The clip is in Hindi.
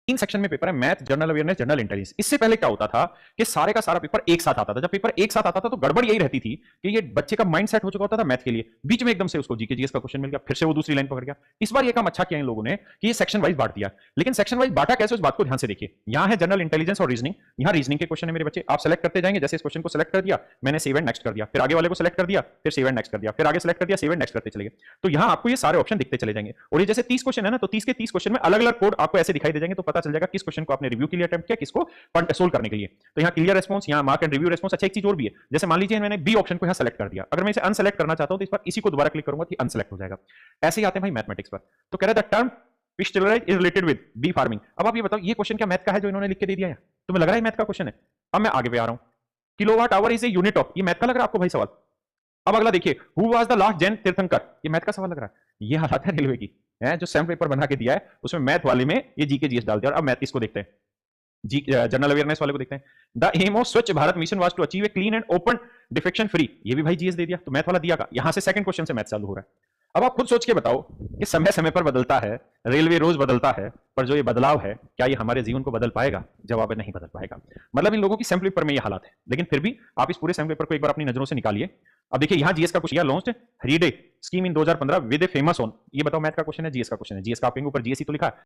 तीन सेक्शन में पेपर है, math, general awareness, general intelligence. इससे पहले क्या होता था कि सारे का सारा पेपर एक साथ आता था। जब पेपर एक साथ आता था तो गड़बड़ यही रहती थी कि ये बच्चे का माइंड सेट हो चुका होता था मैथ के लिए, बीच में एकदम से उसको जीके जीएस का क्वेश्चन मिल गया, फिर से वो दूसरी लाइन पकड़ गया। इस बार ये काम अच्छा किया इन लोगों ने कि ये सेक्शन वाइज बांट दिया। लेकिन सेक्शन वाइज बांटा कैसे, उस बात को ध्यान से देखिए। यहाँ है जनरल इंटेलिजेंस और रीजनिंग, यहाँ रीजनिंग के क्वेश्चन है मेरे बच्चे, आप सेलेक्ट करते जाएंगे। जैसे इस क्वेश्चन को सेलेक्ट कर दिया मैंने, सेव एंड नेक्स्ट कर दिया, फिर आगे वाले को सेलेक्ट कर दिया, फिर सेव एंड नेक्स्ट कर दिया, फिर आगे सेलेक्ट कर दिया, सेव एंड नेक्स्ट करते चले गए। तो यहाँ आपको ये सारे ऑप्शन दिखते चले जाएंगे। और ये जैसे 30 क्वेश्चन है ना, तो 30 के 30 क्वेश्चन में अलग अलग कोड आपको ऐसे दिखाई दे जाएंगे, तो पता चल जाएगा किस क्वेश्चन को आपने रिव्यू के लिए अटेम्प्ट किया, किसको सोल्व करने के लिए। तो यहाँ क्लियर रेस्पॉन्स, यहाँ मार्क एंड रिव्यू रेस्पॉन्स। अच्छा, एक चीज और भी है, जैसे मान लीजिए मैंने बी ऑप्शन को यहाँ सेलेक्ट कर दिया, अगर मैं इसे अनसेलेक्ट करना चाहता हूं तो इस पर इसी को दोबारा क्लिक करूंगा तो अनसेलेक्ट हो जाएगा। ऐसे ही आते हैं भाई मैथमेटिक्स पर। तो कह रहे the term pasteurise is related with bee farming. अब आप ये बताओ, ये क्वेश्चन क्या मैथ का है जो इन्होंने लिख के दे दिया है? तुम्हें लग रहा है मैथ का क्वेश्चन है? अब मैं आगे पे आ रहा हूं, kilowatt hour is a unit of, ये मैथ का लग रहा है आपको भाई सवाल? अब अगला देखिए, who was the last Jain तीर्थंकर, ये मैथ का सवाल लग रहा है। ये हालत है रेलवे की, है जो सैम पेपर बना के दिया है उसमें मैथ वाले में ये जीके जीएस डाल दिया। और अब मैथ इसको देखते हैं, जी जनरल अवेयरनेस वाले को देखते हैं। The aim of Swachh Bharat mission was to achieve a clean and open defecation free, ये भी भाई जीएस दे दिया। तो मैथ वाला दिया का, यहां से सेकंड क्वेश्चन से मैथ चालू हो रहा है। अब आप खुद सोच के बताओ कि समय समय पर बदलता है, रेलवे रोज बदलता है, पर जो ये बदलाव है क्या ये हमारे जीवन को बदल पाएगा? जवाब है नहीं बदल पाएगा। मतलब इन लोगों की सैम्पल पेपर में ये हालात है। लेकिन फिर भी आप इस पूरे सैम्पल पेपर को एक बार अपनी नजरों से निकालिए। अब देखिए यहाँ जीएस का कुछ launched HRIDAY scheme in 2015 with a famous on, ये बताओ मैथ का क्वेश्चन है जीएस का क्वेश्चन है? जीएस का आपके ऊपर जीएस ही तो लिखा है।